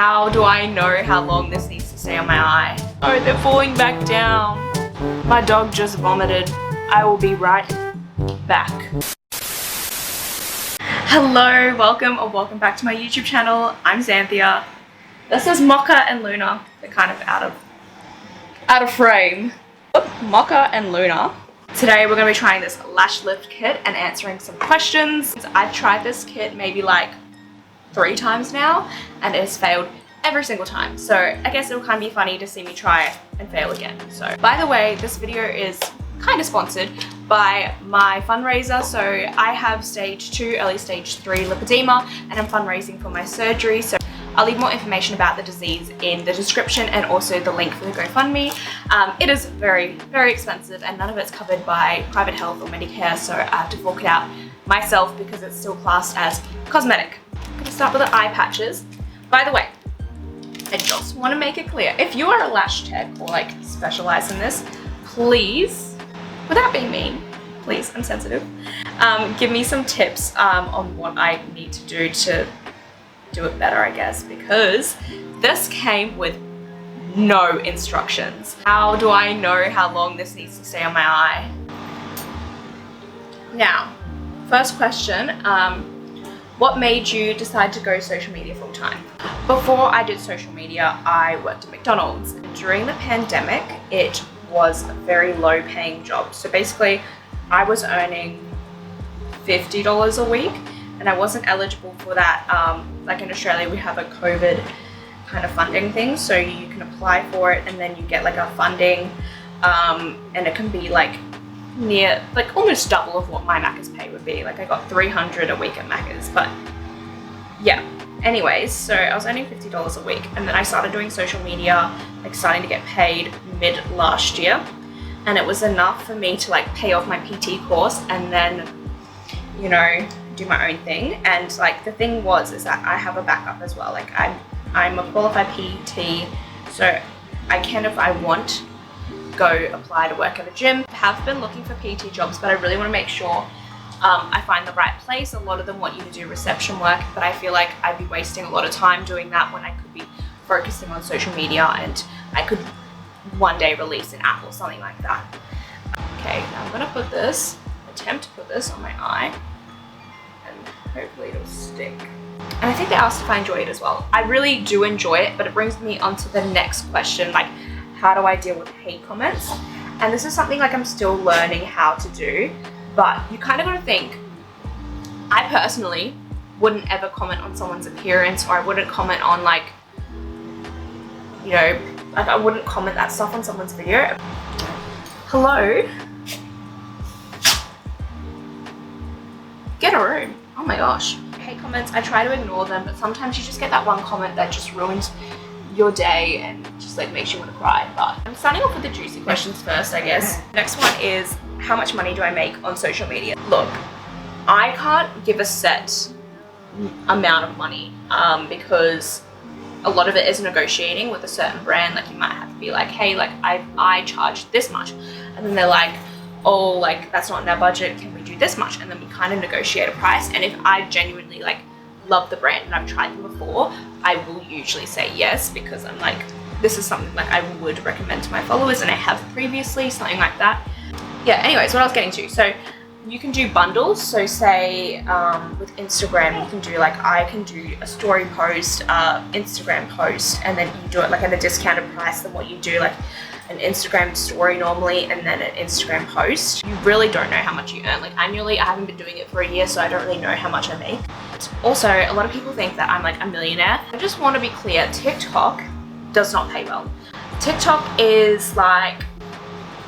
How do I know how long this needs to stay on my eye? Oh, they're falling back down. My dog just vomited. I will be right back. Hello, welcome back to my YouTube channel. I'm Xanthia. This is Mocha and Luna. They're kind of out of frame. Mocha and Luna. Today we're going to be trying this lash lift kit and answering some questions. I've tried this kit maybe like 3 times now and it has failed every single time, so I guess it'll kind of be funny to see me try it and fail again. So by the way, this video is kind of sponsored by my fundraiser. So I have stage 2 early stage 3 lipoedema and I'm fundraising for my surgery, so I'll leave more information about the disease in the description and also the link for the GoFundMe. It is very expensive and none of it's covered by private health or Medicare, so I have to fork it out myself because it's still classed as cosmetic. I'm going to start with the eye patches. By the way, I just want to make it clear, if you are a lash tech or like specialize in this, please, without being mean, please, I'm sensitive, give me some tips on what I need to do it better, I guess, because this came with no instructions. How do I know how long this needs to stay on my eye? Now, first question, what made you decide to go social media full time? Before I did social media, I worked at McDonald's. During the pandemic, it was a very low paying job. So basically, I was earning $50 a week and I wasn't eligible for that. Like in Australia, we have a COVID kind of funding thing. So you can apply for it and then you get like a funding and it can be like near, like almost double of what my Macca's pay would be. Like I got $300 a week at Macca's, but yeah. Anyways, so I was earning $50 a week and then I started doing social media, like starting to get paid mid last year. And it was enough for me to like pay off my PT course and then, you know, do my own thing. And like the thing is that I have a backup as well. Like I'm a qualified PT, so I can, if I want, go apply to work at a gym. I have been looking for PT jobs, but I really want to make sure I find the right place. A lot of them want you to do reception work, but I feel like I'd be wasting a lot of time doing that when I could be focusing on social media and I could one day release an app or something like that. Okay, now I'm gonna attempt to put this on my eye and hopefully it'll stick. And I think they asked if I enjoy it as well. I really do enjoy it, but it brings me on to the next question, like how do I deal with hate comments? And this is something like I'm still learning how to do, but you kind of got to think, I personally wouldn't ever comment on someone's appearance, or I wouldn't comment on like, you know, like I wouldn't comment that stuff on someone's video. Hello? Get a room. Oh my gosh. Hate comments, I try to ignore them, but sometimes you just get that one comment that just ruins your day and just like makes you want to cry. But I'm starting off with the juicy questions first, I guess. Next one is, how much money do I make on social media? Look, I can't give a set amount of money because a lot of it is negotiating with a certain brand. Like you might have to be like, hey, like I charge this much, and then they're like, oh, like that's not in our budget, can we do this much? And then we kind of negotiate a price. And if I genuinely like love the brand and I've tried them before, I will usually say yes, because I'm like, this is something like I would recommend to my followers and I have previously, something like that. Yeah, anyways, what I was getting to, so you can do bundles. So say with Instagram, you can do like, I can do a story post, Instagram post, and then you do it like at a discounted price than what you do like an Instagram story normally and then an Instagram post. You really don't know how much you earn. Like annually, I haven't been doing it for a year, so I don't really know how much I make. Also, a lot of people think that I'm like a millionaire. I just want to be clear, TikTok does not pay well. TikTok is like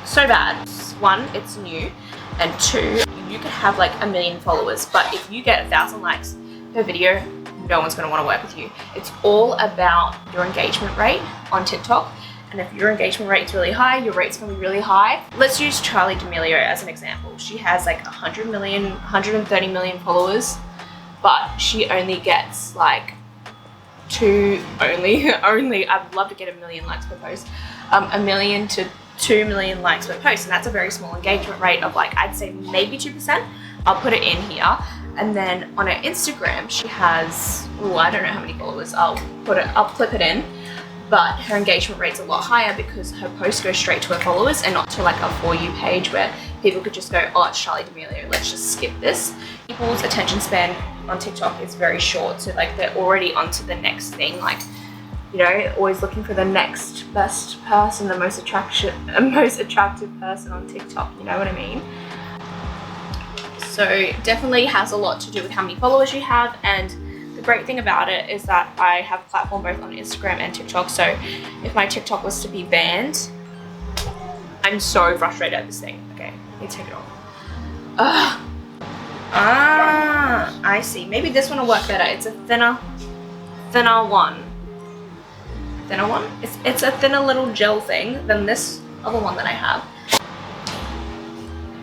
so bad. One, it's new, and 2, you could have like 1 million followers, but if you get 1,000 likes per video, no one's going to want to work with you. It's all about your engagement rate on TikTok. And if your engagement rate's really high, your rate's gonna be really high. Let's use Charli D'Amelio as an example. She has like 100 million, 130 million followers, but she only gets like only, I'd love to get 1 million likes per post, 1 million to 2 million likes per post. And that's a very small engagement rate of like, I'd say maybe 2%. I'll put it in here. And then on her Instagram, she has, oh, I don't know how many followers. I'll clip it in. But her engagement rate's a lot higher because her posts go straight to her followers and not to like a For You page where people could just go, oh, it's Charli D'Amelio, let's just skip this. People's attention span on TikTok is very short, so like they're already onto the next thing, like, you know, always looking for the next best person, the most attractive person on TikTok, you know what I mean? So definitely has a lot to do with how many followers you have, and the great thing about it is that I have a platform both on Instagram and TikTok, so if my TikTok was to be banned, I'm so frustrated at this thing. Okay, let me take it off. I see. Maybe this one will work better. It's a thinner one. Thinner one? It's a thinner little gel thing than this other one that I have.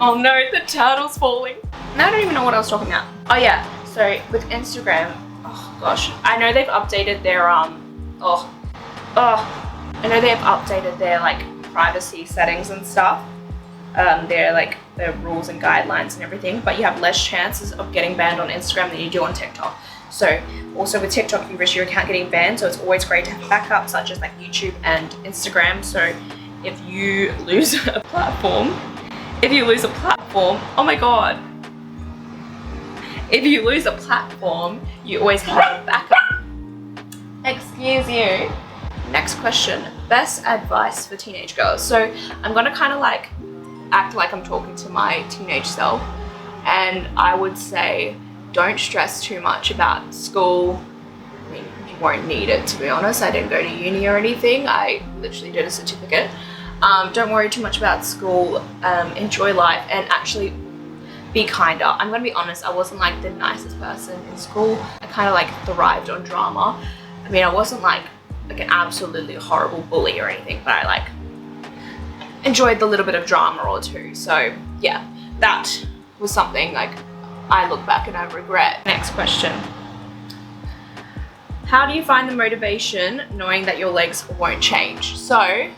Oh no, the turtle's falling. Now I don't even know what I was talking about. Oh yeah, so with Instagram, oh gosh, I know they've updated their I know they've updated their like privacy settings and stuff. Their like their rules and guidelines and everything, but you have less chances of getting banned on Instagram than you do on TikTok. So also with TikTok, you risk your account getting banned, so it's always great to have backups such as like YouTube and Instagram. So if you lose a platform, oh my god, if you lose a platform, you always have a backup. Excuse you. Next question, best advice for teenage girls. So I'm gonna kind of like act like I'm talking to my teenage self, and I would say don't stress too much about school. I mean, you won't need it, to be honest. I didn't go to uni or anything. I literally did a certificate. Don't worry too much about school. Enjoy life and actually be kinder. I'm gonna be honest, I wasn't like the nicest person in school. I kind of like thrived on drama. I mean, I wasn't like an absolutely horrible bully or anything, but I like enjoyed the little bit of drama or two. So yeah, that was something like I look back and I regret. Next question. How do you find the motivation knowing that your legs won't change? So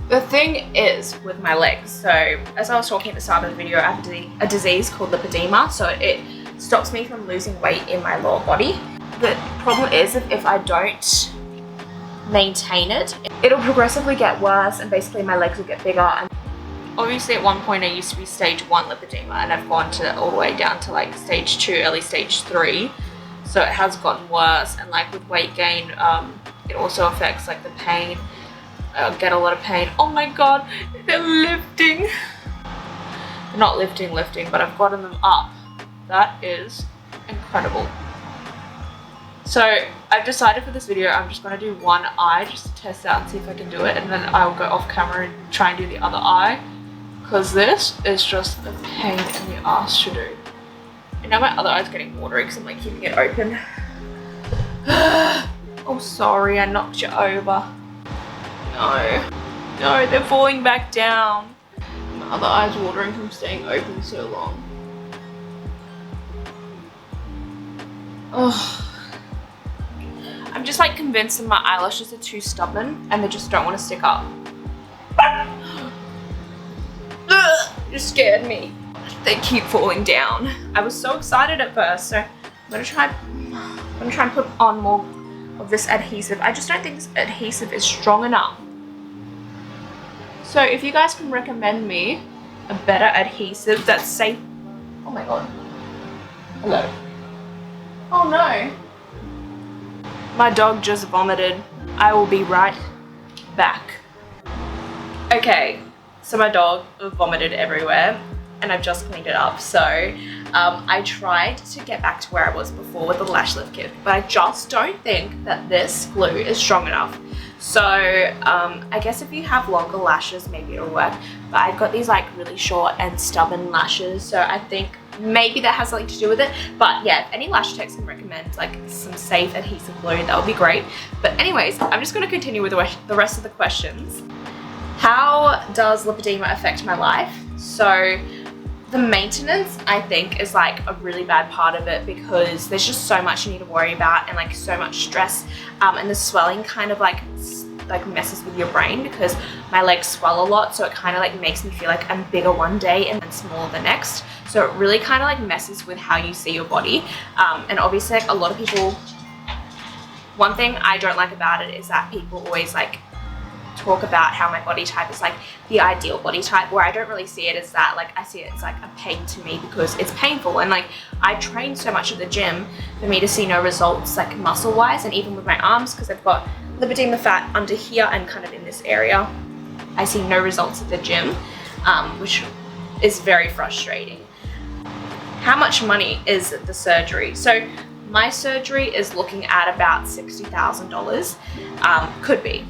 the thing is with my legs, so as I was talking at the start of the video, I have a disease called lipoedema, so it stops me from losing weight in my lower body. The problem is if I don't maintain it, it'll progressively get worse and basically my legs will get bigger. And obviously at one point I used to be stage 1 lipedema, and I've gone to all the way down to like stage 2, early stage 3. So it has gotten worse, and like with weight gain, it also affects like the pain. I get a lot of pain. Oh my god, they're lifting. They're not lifting, but I've gotten them up. That is incredible. So I've decided for this video, I'm just going to do one eye just to test out and see if I can do it, and then I'll go off camera and try and do the other eye, because this is just a pain in the ass to do. And now my other eye's getting watery because I'm like keeping it open. Oh sorry, I knocked you over. No, they're falling back down. My other eye's watering from staying open so long. Oh. I'm just like convinced that my eyelashes are too stubborn and they just don't want to stick up. You scared me. They keep falling down. I was so excited at first, so I'm gonna try and put on more of this adhesive. I just don't think this adhesive is strong enough. So if you guys can recommend me a better adhesive that's safe. Oh my god. Hello. Oh no. My dog just vomited. I will be right back. Okay, so my dog vomited everywhere and I've just cleaned it up. So I tried to get back to where I was before with the lash lift kit, but I just don't think that this glue is strong enough. So I guess if you have longer lashes, maybe it'll work. But I've got these like really short and stubborn lashes, so I think maybe that has something to do with it. But yeah, if any lash techs can recommend like some safe adhesive glue, that would be great. But anyways, I'm just going to continue with the rest of the questions. How does lipedema affect my life? So the maintenance, I think, is like a really bad part of it, because there's just so much you need to worry about and like so much stress, and the swelling kind of like like messes with your brain because my legs swell a lot, so it kind of like makes me feel like I'm bigger one day and then smaller the next. So it really kind of like messes with how you see your body. And obviously like a lot of people, one thing I don't like about it is that people always like talk about how my body type is like the ideal body type, where I don't really see it as that. Like I see it as like a pain to me because it's painful, and like I train so much at the gym for me to see no results like muscle wise, and even with my arms because I've got lipedema fat under here and kind of in this area, I see no results at the gym, which is very frustrating. How much money is the surgery? So my surgery is looking at about $60,000. Could be.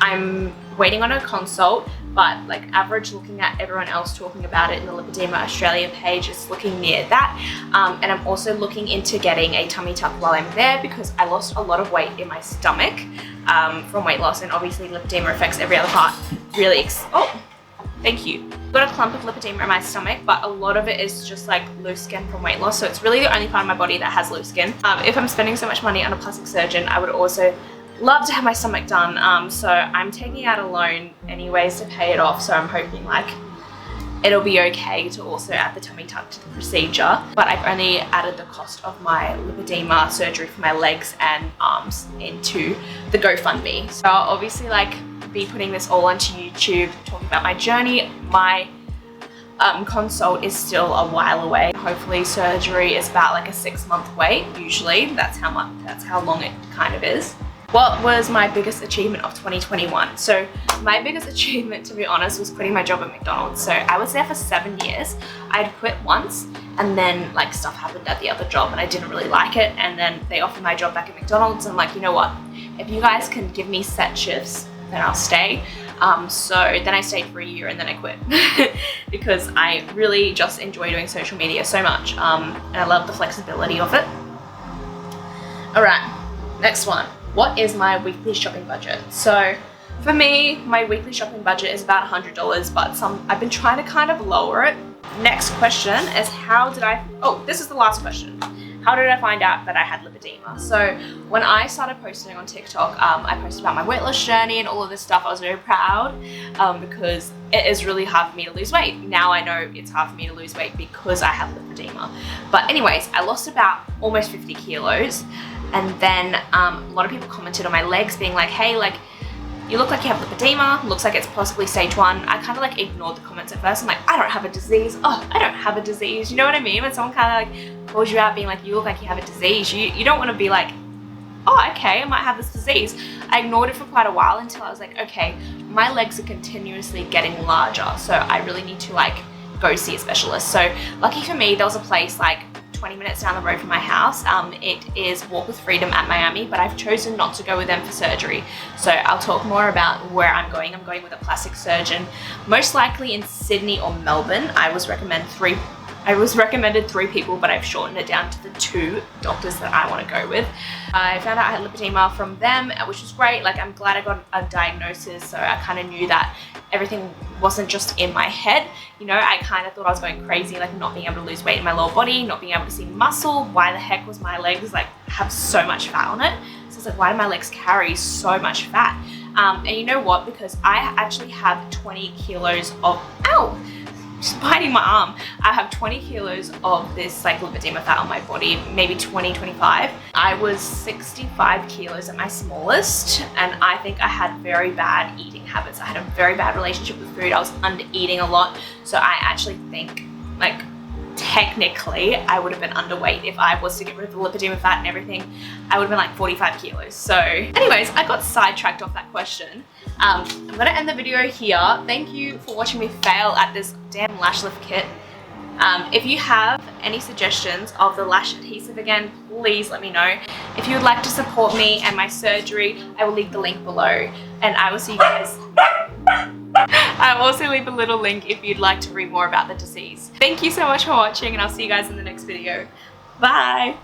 I'm waiting on a consult, but like average, looking at everyone else talking about it in the Lipedema Australia page, is looking near that. And I'm also looking into getting a tummy tuck while I'm there because I lost a lot of weight in my stomach from weight loss, and obviously lipedema affects every other part really. Thank you. Got a clump of lipedema in my stomach, but a lot of it is just like loose skin from weight loss. So it's really the only part of my body that has loose skin. If I'm spending so much money on a plastic surgeon, I would also love to have my stomach done. So I'm taking out a loan anyways to pay it off. So I'm hoping like it'll be okay to also add the tummy tuck to the procedure. But I've only added the cost of my lipedema surgery for my legs and arms into the GoFundMe. So I'll obviously like be putting this all onto YouTube, talking about my journey. My consult is still a while away. Hopefully surgery is about like a 6-month wait. Usually that's how long it kind of is. What was my biggest achievement of 2021? So my biggest achievement, to be honest, was quitting my job at McDonald's. So I was there for 7 years. I'd quit once, and then like stuff happened at the other job and I didn't really like it. And then they offered my job back at McDonald's. I'm like, you know what? If you guys can give me set shifts, then I'll stay. So then I stayed for a year and then I quit because I really just enjoy doing social media so much. And I love the flexibility of it. All right, next one. What is my weekly shopping budget? So for me, my weekly shopping budget is about $100, but I've been trying to kind of lower it. Next question is this is the last question. How did I find out that I had lipedema? So when I started posting on TikTok, I posted about my weight loss journey and all of this stuff. I was very proud because it is really hard for me to lose weight. Now I know it's hard for me to lose weight because I have lipedema. But anyways, I lost about almost 50 kilos. And then a lot of people commented on my legs being like, hey, like, you look like you have lipedema, looks like it's possibly stage 1. I kind of like ignored the comments at first. I'm like, I don't have a disease. Oh, I don't have a disease. You know what I mean? When someone kind of like calls you out being like, you look like you have a disease, you don't want to be like, oh, okay, I might have this disease. I ignored it for quite a while until I was like, okay, my legs are continuously getting larger. So I really need to like go see a specialist. So lucky for me, there was a place like 20 minutes down the road from my house. It is Walk with Freedom at Miami, but I've chosen not to go with them for surgery. So I'll talk more about where I'm going. I'm going with a plastic surgeon, most likely in Sydney or Melbourne. I was recommended 3 people, but I've shortened it down to the 2 doctors that I want to go with. I found out I had lipedema from them, which was great. Like, I'm glad I got a diagnosis, so I kind of knew that everything wasn't just in my head. You know, I kind of thought I was going crazy, like not being able to lose weight in my lower body, not being able to see muscle. Why the heck was my legs like have so much fat on it? So it's like, why do my legs carry so much fat? And you know what? Because I actually have 20 kilos of, just biting my arm. I have 20 kilos of this like lipedema fat on my body, maybe 20, 25. I was 65 kilos at my smallest, and I think I had very bad eating habits. I had a very bad relationship with food. I was under eating a lot. So I actually think like technically I would have been underweight if I was to get rid of the lipedema fat and everything. I would have been like 45 kilos. So anyways, I got sidetracked off that question. I'm gonna end the video here. Thank you for watching me fail at this damn lash lift kit. If you have any suggestions of the lash adhesive again, please let me know. If you would like to support me and my surgery, I will leave the link below, and I will see you guys. I'll also leave a little link if you'd like to read more about the disease. Thank you so much for watching, and I'll see you guys in the next video. Bye!